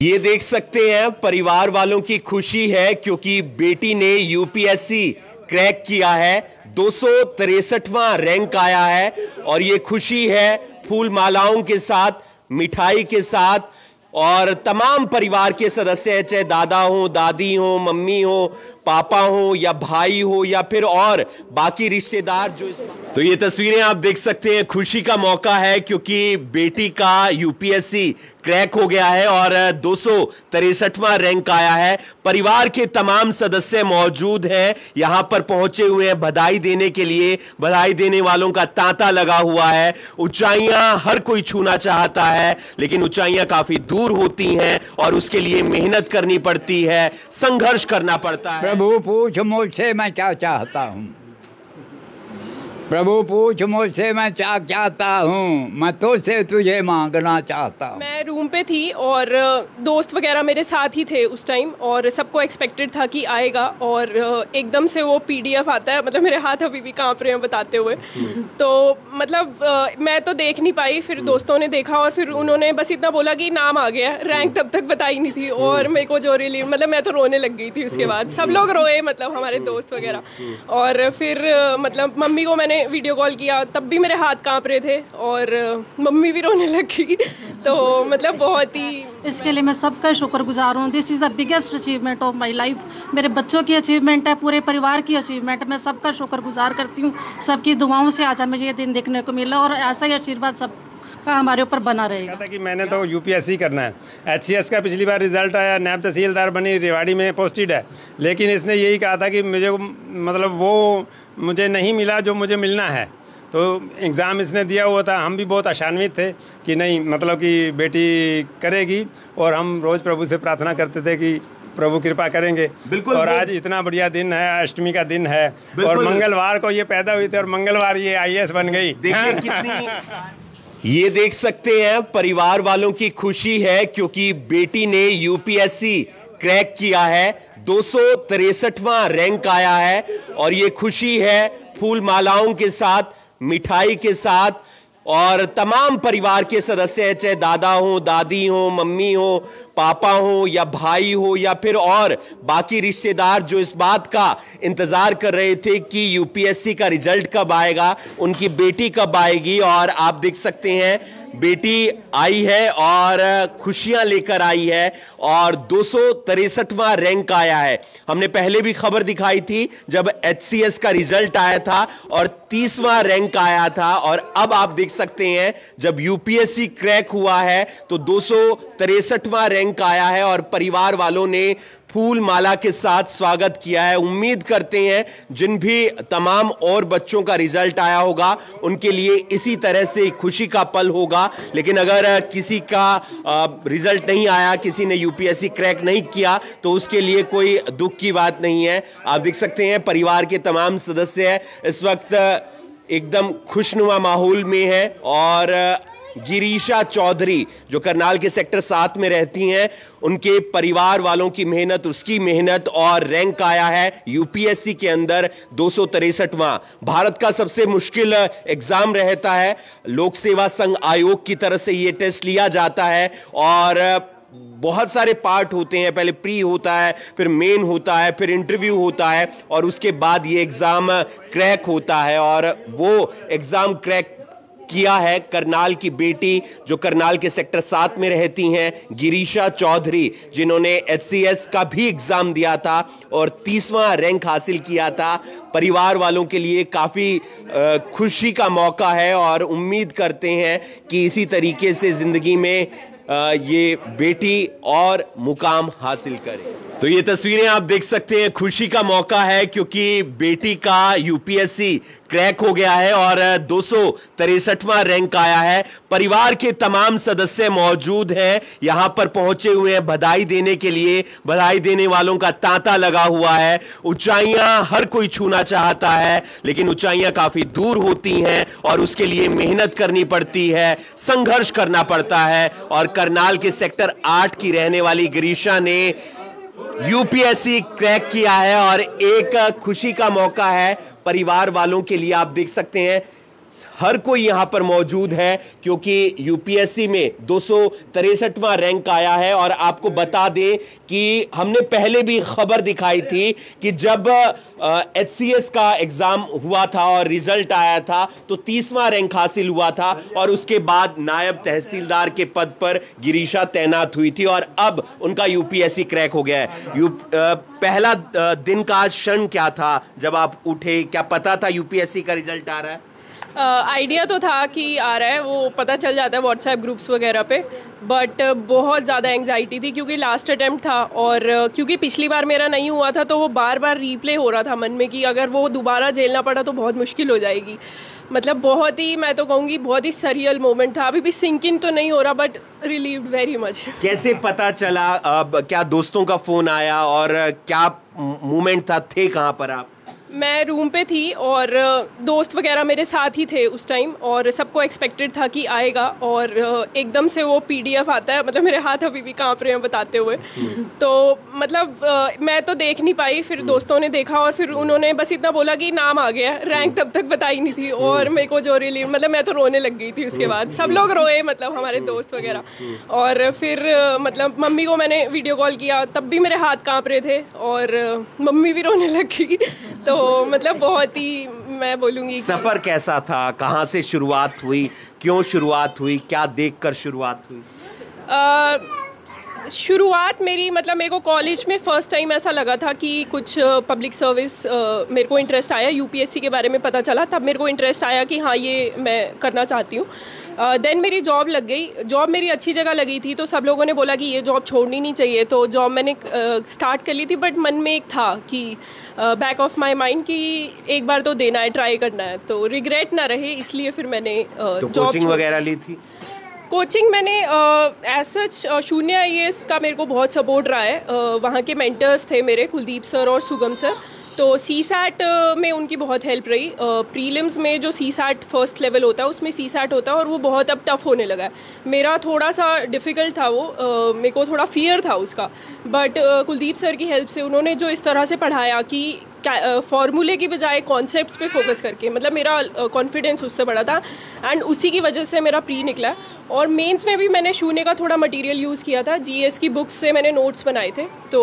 ये देख सकते हैं परिवार वालों की खुशी है क्योंकि बेटी ने यूपीएससी क्रैक किया है। 263वां रैंक आया है और ये खुशी है फूल मालाओं के साथ, मिठाई के साथ और तमाम परिवार के सदस्य, चाहे दादा हो, दादी हो, मम्मी हो, पापा हो या भाई हो या फिर और बाकी रिश्तेदार जो तो ये तस्वीरें आप देख सकते हैं। खुशी का मौका है क्योंकि बेटी का यूपीएससी क्रैक हो गया है और 263वां रैंक आया है। परिवार के तमाम सदस्य मौजूद हैं, यहां पर पहुंचे हुए हैं बधाई देने के लिए। बधाई देने वालों का तांता लगा हुआ है। ऊंचाइयां हर कोई छूना चाहता है, लेकिन ऊंचाइयां काफी दूर होती हैं और उसके लिए मेहनत करनी पड़ती है, संघर्ष करना पड़ता है। प्रभु पूछ मुझसे मैं क्या चाहता हूँ, प्रभु पूछ मुझसे मैं क्या चाहता हूँ, मैं तुझसे तुझे मांगना चाहता हूँ। मैं रूम पे थी और दोस्त वगैरह मेरे साथ ही थे उस टाइम और सबको एक्सपेक्टेड था कि आएगा और एकदम से वो पीडीएफ आता है। मतलब मेरे हाथ अभी भी कांप रहे हैं बताते हुए। तो मतलब मैं तो देख नहीं पाई, फिर दोस्तों ने देखा और फिर उन्होंने बस इतना बोला कि नाम आ गया। रैंक तब तक बताई नहीं थी और मेरे को जो रिलीव, मतलब मैं तो रोने लग गई थी। उसके बाद सब लोग रोए, मतलब हमारे दोस्त वगैरह। और फिर मतलब मम्मी को मैंने वीडियो कॉल किया, तब भी मेरे हाथ कांप रहे थे और मम्मी भी रोने लगी। तो मतलब बहुत ही, इसके लिए मैं सबका शुक्रगुजार हूँ। This is the biggest achievement of my life. मेरे बच्चों की अचीवमेंट है, पूरे परिवार की अचीवमेंट। मैं सबका शुक्रगुजार करती हूँ। सबकी दुआओं से आज मुझे ये दिन देखने को मिला और ऐसा ही आशीर्वाद सब का हमारे ऊपर बना रहेगा। था कि मैंने तो यूपीएससी करना है। एचसीएस का पिछली बार रिजल्ट आया, नायब तहसीलदार बनी, रेवाड़ी में पोस्टेड है, लेकिन इसने यही कहा था कि मुझे मतलब वो मुझे नहीं मिला जो मुझे मिलना है। तो एग्ज़ाम इसने दिया हुआ था। हम भी बहुत आशान्वित थे कि नहीं, मतलब कि बेटी करेगी और हम रोज़ प्रभु से प्रार्थना करते थे कि प्रभु कृपा करेंगे। बिल्कुल। और आज इतना बढ़िया दिन है, अष्टमी का दिन है और मंगलवार को ये पैदा हुई थी और मंगलवार ये आईएएस बन गई। देखिए कितनी ये देख सकते हैं परिवार वालों की खुशी है क्योंकि बेटी ने यूपीएससी क्रैक किया है। 263वां रैंक आया है और ये खुशी है फूल मालाओं के साथ, मिठाई के साथ और तमाम परिवार के सदस्य, चाहे दादा हो, दादी हो, मम्मी हो, पापा हो या भाई हो या फिर और बाकी रिश्तेदार जो इस बात का इंतजार कर रहे थे कि यूपीएससी का रिजल्ट कब आएगा, उनकी बेटी कब आएगी। और आप देख सकते हैं बेटी आई है और खुशियां लेकर आई है और 263वां रैंक आया है। हमने पहले भी खबर दिखाई थी जब एचसीएस का रिजल्ट आया था और 30वां रैंक आया था और अब आप देख सकते हैं जब यूपीएससी क्रैक हुआ है तो 263वां रैंक आया है और परिवार वालों ने फूल माला के साथ स्वागत किया है। उम्मीद करते हैं जिन भी तमाम और बच्चों का रिजल्ट आया होगा उनके लिए इसी तरह से खुशी का पल होगा। लेकिन अगर किसी का रिजल्ट नहीं आया, किसी ने यूपीएससी क्रैक नहीं किया, तो उसके लिए कोई दुख की बात नहीं है। आप देख सकते हैं परिवार के तमाम सदस्य इस वक्त एकदम खुशनुमा माहौल में है और गिरीशा चौधरी जो करनाल के सेक्टर 7 में रहती हैं, उनके परिवार वालों की मेहनत, उसकी मेहनत और रैंक आया है यूपीएससी के अंदर 263वां। भारत का सबसे मुश्किल एग्जाम रहता है। लोक सेवा संघ आयोग की तरफ से यह टेस्ट लिया जाता है और बहुत सारे पार्ट होते हैं। पहले प्री होता है, फिर मेन होता है, फिर इंटरव्यू होता है और उसके बाद ये एग्जाम क्रैक होता है। और वो एग्जाम क्रैक किया है करनाल की बेटी जो करनाल के सेक्टर 7 में रहती हैं, गिरीशा चौधरी, जिन्होंने एचसीएस का भी एग्जाम दिया था और 30वां रैंक हासिल किया था। परिवार वालों के लिए काफी खुशी का मौका है और उम्मीद करते हैं कि इसी तरीके से जिंदगी में ये बेटी और मुकाम हासिल करे। तो ये तस्वीरें आप देख सकते हैं। खुशी का मौका है क्योंकि बेटी का यूपीएससी क्रैक हो गया है और 263वां रैंक आया है। परिवार के तमाम सदस्य मौजूद हैं, यहां पर पहुंचे हुए हैं बधाई देने के लिए। बधाई देने वालों का तांता लगा हुआ है। ऊंचाइयां हर कोई छूना चाहता है, लेकिन ऊंचाइयां काफी दूर होती हैं और उसके लिए मेहनत करनी पड़ती है, संघर्ष करना पड़ता है। और करनाल के सेक्टर 8 की रहने वाली गिरीशा ने यूपीएससी क्रैक किया है और एक खुशी का मौका है परिवार वालों के लिए। आप देख सकते हैं हर कोई यहां पर मौजूद है क्योंकि यूपीएससी में 263वां रैंक आया है। और आपको बता दें कि हमने पहले भी खबर दिखाई थी कि जब HCS का एग्जाम हुआ था और रिजल्ट आया था तो 30वां रैंक हासिल हुआ था और उसके बाद नायब तहसीलदार के पद पर गिरीशा तैनात हुई थी और अब उनका यूपीएससी क्रैक हो गया है। पहला दिन का क्षण क्या था जब आप उठे? क्या पता था यूपीएससी का रिजल्ट आ रहा है? आइडिया तो था कि आ रहा है, वो पता चल जाता है व्हाट्सएप ग्रुप्स वगैरह पे, बट बहुत ज़्यादा एंग्जाइटी थी क्योंकि लास्ट अटेम्प्ट था और क्योंकि पिछली बार मेरा नहीं हुआ था तो वो बार बार रीप्ले हो रहा था मन में कि अगर वो दोबारा झेलना पड़ा तो बहुत मुश्किल हो जाएगी। मतलब बहुत ही, मैं तो कहूँगी बहुत ही सरियल मोमेंट था। अभी भी सिंक इन तो नहीं हो रहा बट रिलीव्ड वेरी मच। कैसे पता चला? क्या दोस्तों का फ़ोन आया और क्या मोमेंट था? थे कहाँ पर आप? मैं रूम पे थी और दोस्त वगैरह मेरे साथ ही थे उस टाइम और सबको एक्सपेक्टेड था कि आएगा और एकदम से वो PDF आता है। मतलब मेरे हाथ अभी भी कांप रहे हैं बताते हुए। तो मतलब मैं तो देख नहीं पाई, फिर दोस्तों ने देखा और फिर उन्होंने बस इतना बोला कि नाम आ गया। रैंक तब तक बताई नहीं थी और मेरे को जो रिलीव, मतलब मैं तो रोने लग गई थी उसके बाद। सब लोग रोए, मतलब हमारे दोस्त वगैरह। और फिर मतलब मम्मी को मैंने वीडियो कॉल किया, तब भी मेरे हाथ काँप रहे थे और मम्मी भी रोने लग गई। तो मतलब बहुत ही, मैं बोलूँगी। सफ़र कैसा था? कहाँ से शुरुआत हुई? क्यों शुरुआत हुई? क्या देखकर शुरुआत हुई? शुरुआत मेरी, मतलब मेरे को कॉलेज में फ़र्स्ट टाइम ऐसा लगा था कि कुछ पब्लिक सर्विस मेरे को इंटरेस्ट आया। यूपीएससी के बारे में पता चला तब मेरे को इंटरेस्ट आया कि हाँ ये मैं करना चाहती हूँ। देन मेरी जॉब लग गई। जॉब मेरी अच्छी जगह लगी थी तो सब लोगों ने बोला कि ये जॉब छोड़नी नहीं चाहिए। तो जॉब मैंने स्टार्ट कर ली थी बट मन में एक था कि बैक ऑफ माय माइंड कि एक बार तो देना है, ट्राई करना है, तो रिग्रेट ना रहे, इसलिए फिर मैंने तो कोचिंग वगैरह ली थी? कोचिंग मैंने एज सच शून्य IAS का मेरे को बहुत सपोर्ट रहा है। वहाँ के मेंटर्स थे मेरे, कुलदीप सर और सुगम सर। तो CSAT में उनकी बहुत हेल्प रही। प्रीलिम्स में जो CSAT फर्स्ट लेवल होता है उसमें CSAT होता है और वो बहुत अब टफ होने लगा है। मेरा थोड़ा सा डिफ़िकल्ट था वो, मेरे को थोड़ा फियर था उसका। बट कुलदीप सर की हेल्प से उन्होंने जो इस तरह से पढ़ाया कि फॉर्मूले की बजाय कॉन्सेप्ट्स पे फोकस करके, मतलब मेरा कॉन्फिडेंस उससे बढ़ा था एंड उसी की वजह से मेरा प्री निकला। और मेंस में भी मैंने शून्य का थोड़ा मटेरियल यूज़ किया था। GS की बुक्स से मैंने नोट्स बनाए थे। तो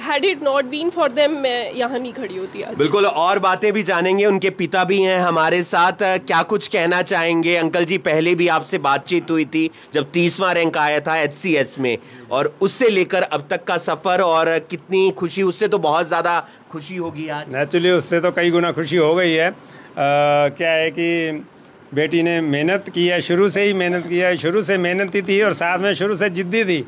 had it not been for them मैं यहाँ नहीं खड़ी होती आज। बिल्कुल, और बातें भी जानेंगे। उनके पिता भी हैं हमारे साथ। क्या कुछ कहना चाहेंगे? अंकल जी, पहले भी आपसे बातचीत हुई थी जब 30वां रैंक आया था HCS में, और उससे लेकर अब तक का सफ़र और कितनी खुशी? उससे तो बहुत ज़्यादा खुशी होगी आज। नेचुरली उससे तो कई गुना खुशी हो गई है। क्या है कि बेटी ने मेहनत की है, शुरू से ही मेहनत की है, शुरू से मेहनती थी और साथ में शुरू से जिद्दी थी।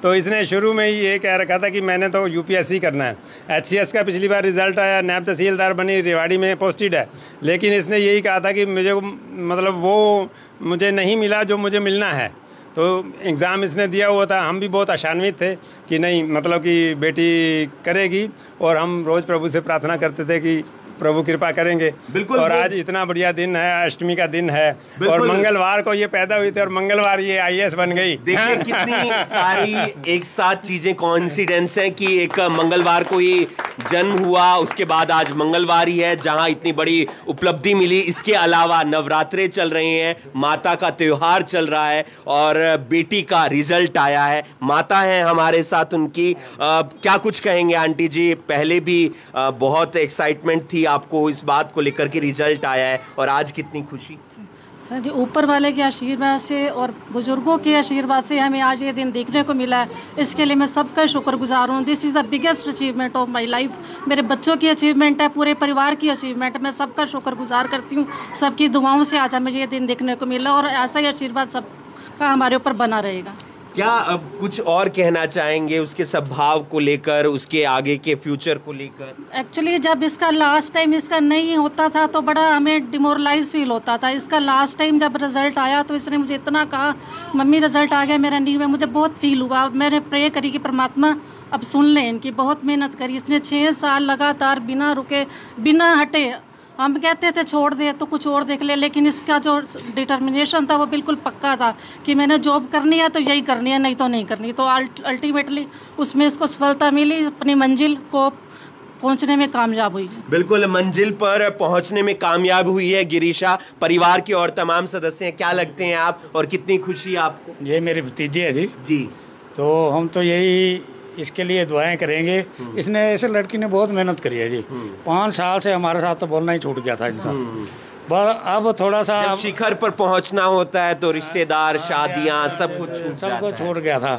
तो इसने शुरू में ही ये कह रखा था कि मैंने तो UPSC करना है। HCS का पिछली बार रिज़ल्ट आया, नायब तहसीलदार बनी, रेवाड़ी में पोस्टेड है, लेकिन इसने यही कहा था कि मुझे, मतलब वो मुझे नहीं मिला जो मुझे मिलना है। तो एग्ज़ाम इसने दिया हुआ था। हम भी बहुत आशान्वित थे कि नहीं, मतलब कि बेटी करेगी, और हम रोज़ प्रभु से प्रार्थना करते थे कि प्रभु कृपा करेंगे। बिल्कुल। और आज इतना बढ़िया दिन है, अष्टमी का दिन है, और मंगलवार को ये पैदा हुई थी और मंगलवार ये IAS बन गई। देखिए कितनी सारी एक साथ चीजें कोइंसिडेंस हैं कि एक मंगलवार को ये जन्म हुआ, उसके बाद आज मंगलवार ही है जहां इतनी बड़ी उपलब्धि मिली। इसके अलावा नवरात्रे चल रहे हैं, माता का त्योहार चल रहा है और बेटी का रिजल्ट आया है। माता है हमारे साथ उनकी। क्या कुछ कहेंगे आंटी जी? पहले भी बहुत एक्साइटमेंट थी आपको इस बात को लेकर कि रिजल्ट आया है, और आज कितनी खुशी? सर जी, ऊपर वाले के आशीर्वाद से और बुजुर्गों के आशीर्वाद से हमें आज ये दिन देखने को मिला है। इसके लिए मैं सबका शुक्रगुजार हूँ। This is the biggest achievement of my life. मेरे बच्चों की अचीवमेंट है, पूरे परिवार की अचीवमेंट। मैं सबका शुक्रगुजार करती हूँ। सबकी दुआओं से आज हमें ये दिन देखने को मिला और ऐसा ही आशीर्वाद सबका हमारे ऊपर बना रहेगा। क्या अब कुछ और कहना चाहेंगे उसके स्वभाव को लेकर, उसके आगे के फ्यूचर को लेकर? एक्चुअली जब इसका लास्ट टाइम इसका नहीं होता था तो बड़ा हमें डिमोरलाइज फील होता था। इसका लास्ट टाइम जब रिज़ल्ट आया तो इसने मुझे इतना कहा, मम्मी रिज़ल्ट आ गया मेरा न्यू में, मुझे बहुत फील हुआ। मैंने प्रे करी कि परमात्मा अब सुन लें इनकी। बहुत मेहनत करी इसने, 6 साल लगातार बिना रुके बिना हटे। हम कहते थे छोड़ दे तो कुछ और देख ले, लेकिन इसका जो डिटर्मिनेशन था वो बिल्कुल पक्का था कि मैंने जॉब करनी है तो यही करनी है, नहीं तो नहीं करनी। तो अल्टीमेटली उसमें इसको सफलता मिली। अपनी मंजिल को पहुंचने में कामयाब हुई है। बिल्कुल, मंजिल पर पहुंचने में कामयाब हुई है गिरीशा। परिवार के और तमाम सदस्य हैं, क्या लगते हैं आप और कितनी खुशी है आपको? ये मेरी भतीजी है जी। जी, तो हम तो यही इसके लिए दुआएं करेंगे। इसने ऐसे लड़की ने बहुत मेहनत करी है जी। 5 साल से हमारे साथ तो बोलना ही छूट गया था इनका। बस अब थोड़ा सा जब शिखर पर पहुंचना होता है तो रिश्तेदार, शादियां, सब कुछ छूट गया था।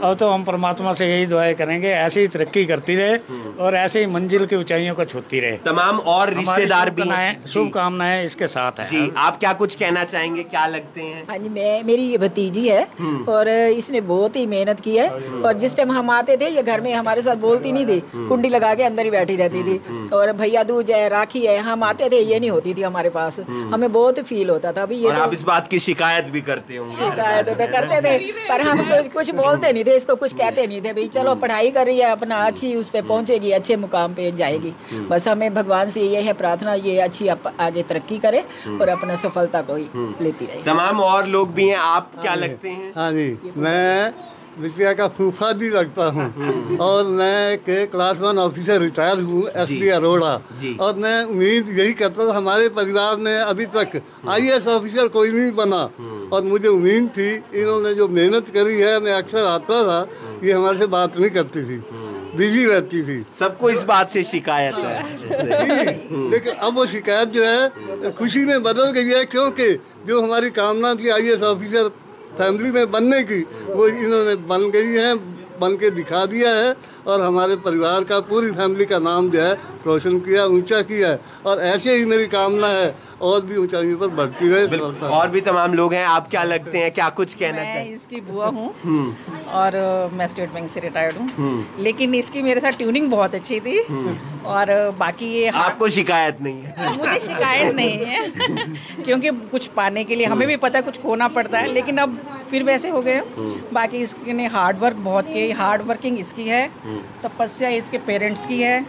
अब तो हम परमात्मा से यही दुआएं करेंगे, ऐसे ही तरक्की करती रहे और ऐसे ही मंजिल की ऊंचाइयों को छूती रहे। तमाम और रिश्तेदार भी हैं, शुभकामनाएं इसके साथ है जी। आप क्या कुछ कहना चाहेंगे, क्या लगते हैं? हाँ जी, मेरी ये भतीजी है और इसने बहुत ही मेहनत की है। और जिस टाइम हम आते थे ये घर में हमारे साथ बोलती नहीं थी, कुंडी लगा के अंदर ही बैठी रहती थी। और भैया दूज है, राखी है, हम आते थे ये नहीं होती थी हमारे पास। हमें बहुत फील होता था। अभी ये और आप इस बात की शिकायत भी करते होंगे? शिकायत तो करते थे पर हम कुछ बोलते नहीं थे, इसको कुछ कहते नहीं थे। भाई चलो पढ़ाई कर रही है अपना, अच्छी उस पर पहुंचेगी, अच्छे मुकाम पे जाएगी। बस हमें भगवान से ये है प्रार्थना, ये अच्छी आगे तरक्की करे और अपना सफलता को ही लेती रहे। तमाम और लोग भी हैं, आप क्या लगते हैं? हाँ जी, मैं बिटिया का फूफा भी लगता हूँ और मैं के क्लास 1 ऑफिसर रिटायर हूँ एसपी अरोड़ा। और मैं उम्मीद यही करता हूँ, हमारे परिवार में अभी तक IAS ऑफिसर कोई नहीं बना और मुझे उम्मीद थी इन्होंने जो मेहनत करी है। मैं अक्सर आता था, ये हमारे से बात नहीं करती थी, बिजी रहती थी। सबको इस बात से शिकायत है लेकिन अब वो शिकायत जो है खुशी में बदल गई है, क्योंकि जो हमारी कामना थी IAS ऑफिसर फैमिली में बनने की, वो इन्होंने बन गई हैं, बन के दिखा दिया है और हमारे परिवार का, पूरी फैमिली का नाम जो है रोशन किया, ऊंचा किया है। और ऐसे ही मेरी कामना है और भी ऊंचाइयों पर बढ़ती रहे। और भी तमाम लोग हैं, आप क्या लगते हैं, क्या कुछ कहना मैं चाहिए? इसकी बुआ हूँ और मैं स्टेट बैंक से रिटायर्ड हूँ, लेकिन इसकी मेरे साथ ट्यूनिंग बहुत अच्छी थी। और बाकी ये आपको शिकायत नहीं है? मुझे शिकायत नहीं है क्योंकि कुछ पाने के लिए हमें भी पता है कुछ खोना पड़ता है, लेकिन अब फिर वैसे हो गए। बाकी इसने हार्ड वर्क बहुत की, हार्ड वर्किंग इसकी है, तपस्या इसके पेरेंट्स की है,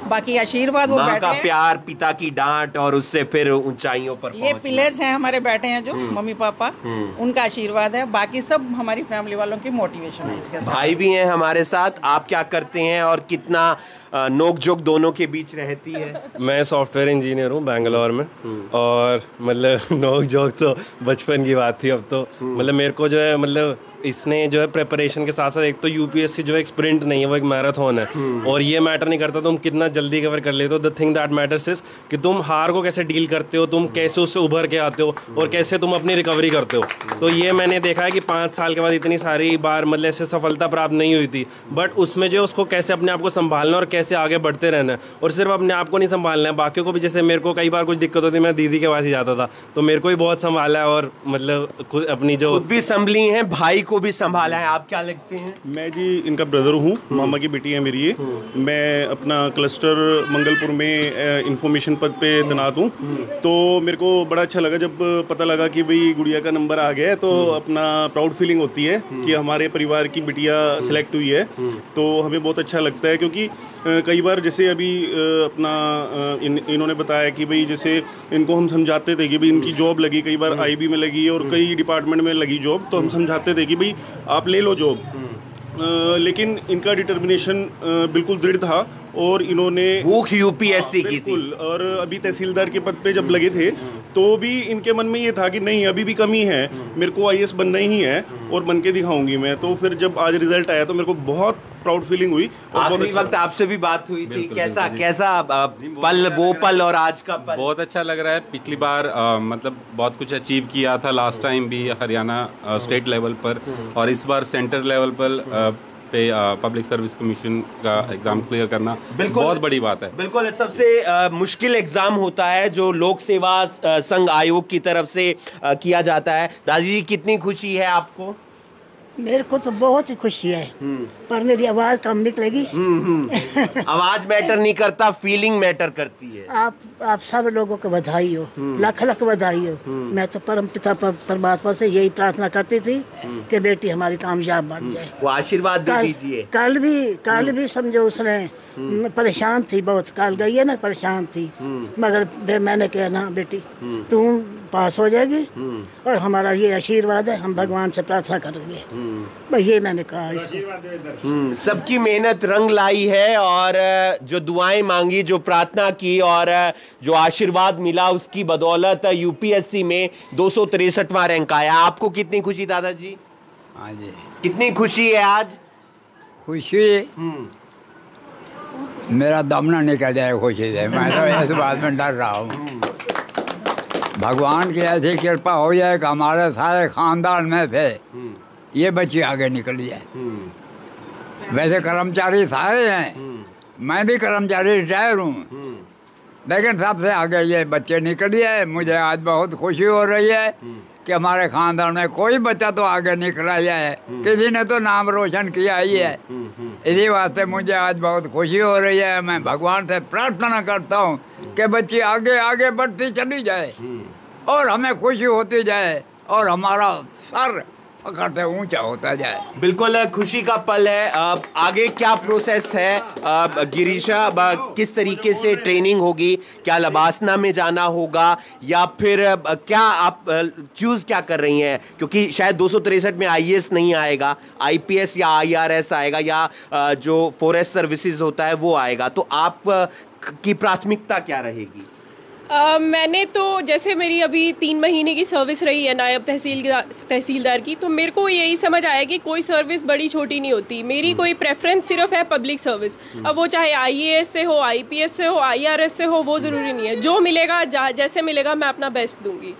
बाकी आशीर्वाद वो माँ का प्यार, पिता की डांट और उससे फिर ऊंचाइयों पर ये पिलर्स हैं हमारे बैठे हैं जो मम्मी पापा, उनका आशीर्वाद है। बाकी सब हमारी फैमिली वालों की मोटिवेशन है इसके साथ। भाई भी हैं हमारे साथ, आप क्या करते हैं और कितना नोक झोंक दोनों के बीच रहती है? मैं सॉफ्टवेयर इंजीनियर हूँ बैंगलोर में और मतलब नोक झोंक तो बचपन की बात थी। अब तो मतलब मेरे को जो है, मतलब इसने जो है प्रिपरेशन के साथ साथ, एक तो यूपीएससी जो है एक स्प्रिंट नहीं है, वो एक मैराथन है और ये मैटर नहीं करता तुम कितना जल्दी कवर कर लेते हो। The thing that matters is कि तुम हार को कैसे डील करते हो, तुम कैसे उससे उभर के आते हो और कैसे तुम अपनी रिकवरी करते हो। तो ये मैंने देखा है कि 5 साल के बाद इतनी सारी बार मतलब ऐसे सफलता प्राप्त नहीं हुई थी, बट उसमें जो उसको कैसे अपने आप को संभालना और कैसे आगे बढ़ते रहना है। और सिर्फ अपने आप को नहीं संभालना है, बाकियों को भी। जैसे मेरे को कई बार कुछ दिक्कत होती, मैं दीदी के पास ही जाता था, तो मेरे को भी बहुत संभाला है और मतलब अपनी जो खुद भी संभली हैं, भाई को भी संभाला है। आप क्या लगते हैं? मैं जी इनका ब्रदर हूँ, मामा की बेटी है मेरी ये। मैं अपना क्लस्टर मंगलपुर में इंफॉर्मेशन पद पे तैनात हूँ। तो मेरे को बड़ा अच्छा लगा जब पता लगा कि भाई गुड़िया का नंबर आ गया है, तो अपना प्राउड फीलिंग होती है कि हमारे परिवार की बिटिया सिलेक्ट हुई है। तो हमें बहुत अच्छा लगता है, क्योंकि कई बार जैसे अभी अपना इन्होंने बताया कि भाई जैसे इनको हम समझाते थे कि भाई इनकी जॉब लगी, कई बार IB में लगी और कई डिपार्टमेंट में लगी जॉब, तो हम समझाते थे कि भाई आप ले लो जॉब। लेकिन इनका डिटर्मिनेशन बिल्कुल दृढ़ था और इन्होंने भूख यूपीएससी की थी। और अभी तहसीलदार के पद पे जब लगे थे तो भी इनके मन में ये था कि नहीं अभी भी कमी है, मेरे को IAS बनना ही है और बन के दिखाऊंगी मैं। तो फिर जब आज रिजल्ट आया तो मेरे को बहुत प्राउड फीलिंग हुई और बहुत अच्छा वक्त आपसे भी बात हुई थी। कैसा पल, वो पल और आज का पल? बहुत अच्छा लग रहा है। पिछली बार मतलब बहुत कुछ अचीव किया था, लास्ट टाइम भी हरियाणा स्टेट लेवल पर, और इस बार सेंटर लेवल पर पे पब्लिक सर्विस कमीशन का एग्जाम क्लियर करना बहुत बड़ी बात है। बिल्कुल, सबसे मुश्किल एग्जाम होता है जो लोक सेवा संघ आयोग की तरफ से किया जाता है। दादी जी, कितनी खुशी है आपको? मेरे को तो बहुत ही खुशी है, पर मेरी आवाज कम निकलेगी। आवाज मैटर नहीं करता, फीलिंग मैटर करती है। आप सब लोगों को बधाई हो, लाख लाख बधाई हो। मैं तो परम पिता परमात्मा से यही प्रार्थना करती थी कि बेटी हमारी कामयाब बन जाए। वो आशीर्वाद दे दीजिए। कल भी समझो उसने परेशान थी बहुत, कल गई है ना, परेशान थी, मगर मैंने कहा ना बेटी तू पास हो जाएगी और हमारा ये आशीर्वाद है, हम भगवान से प्रार्थना करेंगे। बस ये मैंने कहा इसको। सबकी मेहनत रंग लाई है और जो दुआएं मांगी, जो प्रार्थना की और जो आशीर्वाद मिला, उसकी बदौलत यूपीएससी में 263वां रैंक आया। आपको कितनी खुशी दादाजी? हाँ जी। कितनी खुशी है आज? खुशी मेरा दम ना निकल जाए खुशी से, मैं तो इस बात में डर रहा हूँ। भगवान की ऐसी कृपा हो जाए कि हमारे सारे खानदान में से ये बच्ची आगे निकल जाए। वैसे कर्मचारी सारे हैं, मैं भी कर्मचारी रिटायर हूँ, लेकिन सबसे आगे ये बच्चे निकल जाए। मुझे आज बहुत खुशी हो रही है कि हमारे खानदान में कोई बच्चा तो आगे निकला जाए, किसी ने तो नाम रोशन किया ही है। इसी वास्ते मुझे आज बहुत खुशी हो रही है। मैं भगवान से प्रार्थना करता हूँ कि बच्ची आगे आगे बढ़ती चली जाए और हमें खुशी होती जाए और हमारा सर फखर से ऊंचा होता जाए। बिल्कुल खुशी का पल है। अब आगे क्या प्रोसेस है गिरीशा? किस तरीके से ट्रेनिंग होगी? क्या लबासना में जाना होगा या फिर क्या आप चूज क्या कर रही हैं? क्योंकि शायद 263 में आईएएस नहीं आएगा, आईपीएस या आईआरएस आएगा या जो फॉरेस्ट सर्विसेज होता है वो आएगा, तो आप की प्राथमिकता क्या रहेगी? मैंने तो जैसे मेरी अभी 3 महीने की सर्विस रही है नायब तहसीलदार की, तो मेरे को यही समझ आया कि कोई सर्विस बड़ी छोटी नहीं होती। मेरी कोई प्रेफरेंस सिर्फ है पब्लिक सर्विस। अब वो चाहे आईएएस से हो, आईपीएस से हो, आईआरएस से हो, वो ज़रूरी नहीं है। जो मिलेगा जैसे मिलेगा मैं अपना बेस्ट दूंगी।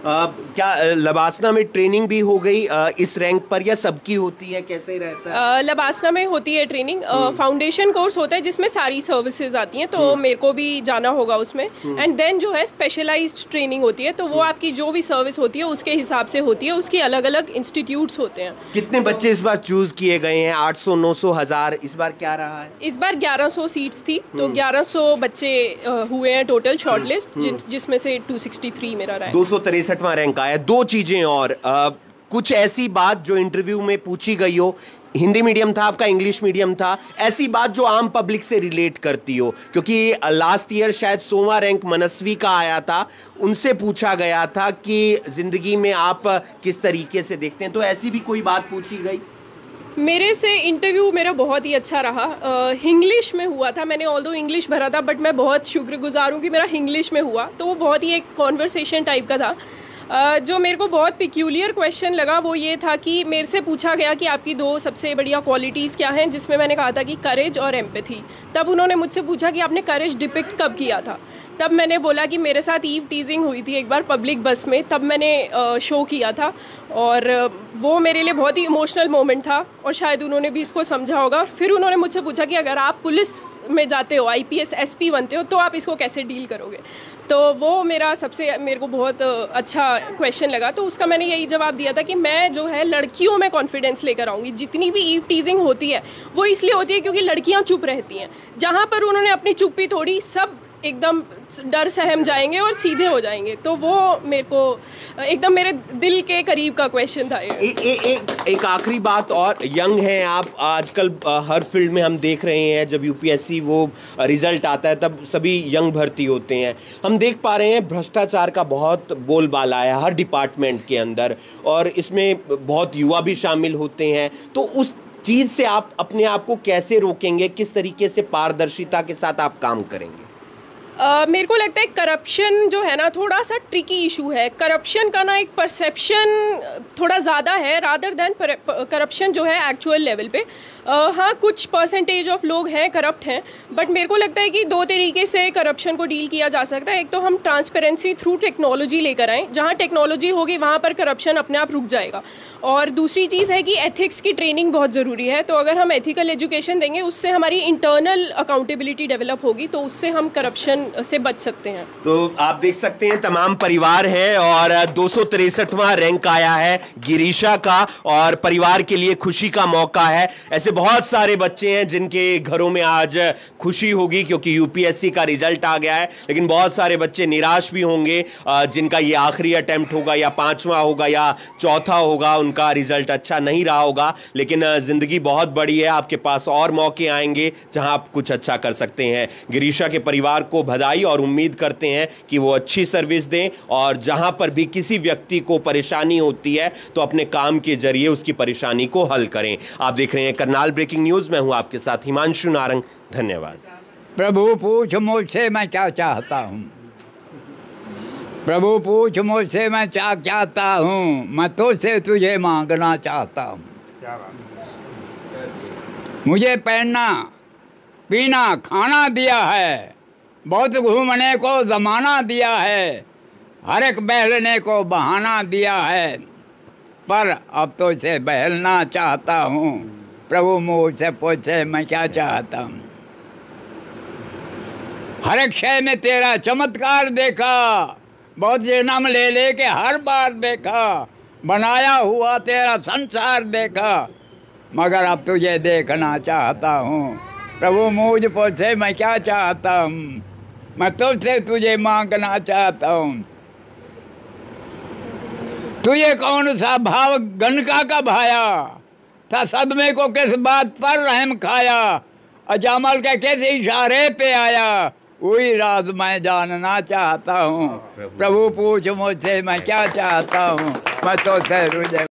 क्या लबासना में ट्रेनिंग भी हो गई इस रैंक पर या सबकी होती है? कैसे रहता है? लबासना में होती है ट्रेनिंग, फाउंडेशन कोर्स होता है जिसमें सारी सर्विसेज आती हैं, तो मेरे को भी जाना होगा उसमें। एंड जो है स्पेशलाइज्ड ट्रेनिंग होती है, तो वो आपकी जो भी सर्विस होती है उसके हिसाब से होती है। उसकी अलग अलग इंस्टीट्यूट्स होते हैं। कितने बच्चे इस बार चूज किए गए हैं? 800, 900, 1000? इस बार क्या रहा है? इस बार 1100 सीट्स थी, तो 1100 बच्चे हुए हैं टोटल शॉर्टलिस्ट, जिसमें से 263 मेरा रहा है। 263वां रैंक आया। दो चीजें और कुछ ऐसी बात जो इंटरव्यू में पूछी गई हो, हिंदी मीडियम था आपका, इंग्लिश मीडियम था, ऐसी बात जो आम पब्लिक से रिलेट करती हो, क्योंकि लास्ट ईयर शायद 100वां रैंक मनस्वी का आया था, उनसे पूछा गया था कि जिंदगी में आप किस तरीके से देखते हैं, तो ऐसी भी कोई बात पूछी गई? मेरे से इंटरव्यू मेरा बहुत ही अच्छा रहा। इंग्लिश में हुआ था, मैंने ऑल्दो इंग्लिश भरा था, बट मैं बहुत शुक्रगुजार हूँ कि मेरा इंग्लिश में हुआ, तो वो बहुत ही एक कॉन्वर्सेशन टाइप का था। जो मेरे को बहुत पिक्यूलियर क्वेश्चन लगा वो ये था कि मेरे से पूछा गया कि आपकी 2 सबसे बढ़िया क्वालिटीज़ क्या हैं, जिसमें मैंने कहा था कि करेज और एम्पैथी। तब उन्होंने मुझसे पूछा कि आपने करेज डिपिक्ट कब किया था? तब मैंने बोला कि मेरे साथ ईव टीजिंग हुई थी एक बार पब्लिक बस में, तब मैंने शो किया था और वो मेरे लिए बहुत ही इमोशनल मोमेंट था और शायद उन्होंने भी इसको समझा होगा। फिर उन्होंने मुझसे पूछा कि अगर आप पुलिस में जाते हो, आईपीएस एसपी बनते हो, तो आप इसको कैसे डील करोगे? तो वो मेरे को बहुत अच्छा क्वेश्चन लगा, तो उसका मैंने यही जवाब दिया था कि मैं जो है लड़कियों में कॉन्फिडेंस लेकर आऊँगी। जितनी भी ईव टीजिंग होती है वो इसलिए होती है क्योंकि लड़कियाँ चुप रहती हैं। जहाँ पर उन्होंने अपनी चुप्पी तोड़ी, सब एकदम डर सहम जाएंगे और सीधे हो जाएंगे। तो वो मेरे को एकदम मेरे दिल के करीब का क्वेश्चन था ये। एक आखिरी बात और, यंग हैं आप, आजकल हर फील्ड में हम देख रहे हैं जब यूपीएससी वो रिजल्ट आता है तब सभी यंग भर्ती होते हैं। हम देख पा रहे हैं भ्रष्टाचार का बहुत बोलबाला है हर डिपार्टमेंट के अंदर और इसमें बहुत युवा भी शामिल होते हैं। तो उस चीज़ से आप अपने आप को कैसे रोकेंगे? किस तरीके से पारदर्शिता के साथ आप काम करेंगे? मेरे को लगता है करप्शन जो है ना थोड़ा सा ट्रिकी इशू है। करप्शन का ना एक परसेप्शन थोड़ा ज़्यादा है रादर देन करप्शन जो है एक्चुअल लेवल पे। हाँ, कुछ परसेंटेज ऑफ लोग हैं करप्ट हैं, बट मेरे को लगता है कि 2 तरीके से करप्शन को डील किया जा सकता है। एक तो हम ट्रांसपेरेंसी थ्रू टेक्नोलॉजी लेकर आएँ, जहाँ टेक्नोलॉजी होगी वहाँ पर करप्शन अपने आप रुक जाएगा। और दूसरी चीज़ है कि एथिक्स की ट्रेनिंग बहुत ज़रूरी है। तो अगर हम एथिकल एजुकेशन देंगे उससे हमारी इंटरनल अकाउंटेबिलिटी डेवलप होगी, तो उससे हम करप्शन से बच सकते हैं। तो आप देख सकते हैं तमाम परिवार है और 263वां रैंक आया है गिरीशा का और परिवार के लिए खुशी का मौका है। ऐसे बहुत सारे बच्चे हैं जिनके घरों में आज खुशी होगी क्योंकि यूपीएससी का रिजल्ट आ गया है, लेकिन बहुत सारे बच्चे निराश भी होंगे जिनका ये आखिरी अटेम्प्ट होगा या 5वां होगा या 4था होगा, उनका रिजल्ट अच्छा नहीं रहा होगा। लेकिन जिंदगी बहुत बड़ी है, आपके पास और मौके आएंगे जहां आप कुछ अच्छा कर सकते हैं। गिरीशा के परिवार को बधाई और उम्मीद करते हैं कि वो अच्छी सर्विस दें और जहां पर भी किसी व्यक्ति को परेशानी होती है तो अपने काम के जरिए उसकी परेशानी को हल करें। आप देख रहे हैं करनाल ब्रेकिंग न्यूज़, मैं हूं आपके साथ हिमांशु नारंग। धन्यवाद। प्रभु पूछ मुझसे मैं क्या चाहता हूँ, प्रभु पूछ मुझसे मैं क्या चाहता हूँ, मैं तुझसे तुझे मांगना चाहता हूँ। मुझे पहनना पीना खाना दिया है, बहुत घूमने को ज़माना दिया है, हर एक बहलने को बहाना दिया है, पर अब तो इसे बहलना चाहता हूँ। प्रभु मुझसे पूछे मैं क्या चाहता हूँ। हर एक शय में तेरा चमत्कार देखा, बहुत जन्म ले लेके हर बार देखा, बनाया हुआ तेरा संसार देखा, मगर अब तुझे देखना चाहता हूँ। प्रभु मुझ पूछे मैं क्या चाहता हूँ, मैं तुझसे तुझे मांगना चाहता हूँ। तुझे कौन सा भाव गनका का भाया था, सब में को किस बात पर रहम खाया, अजामल के किस इशारे पे आया, वही राज मैं जानना चाहता हूँ। प्रभु पूछ मुझसे मैं क्या चाहता हूँ, मैं तो तुझे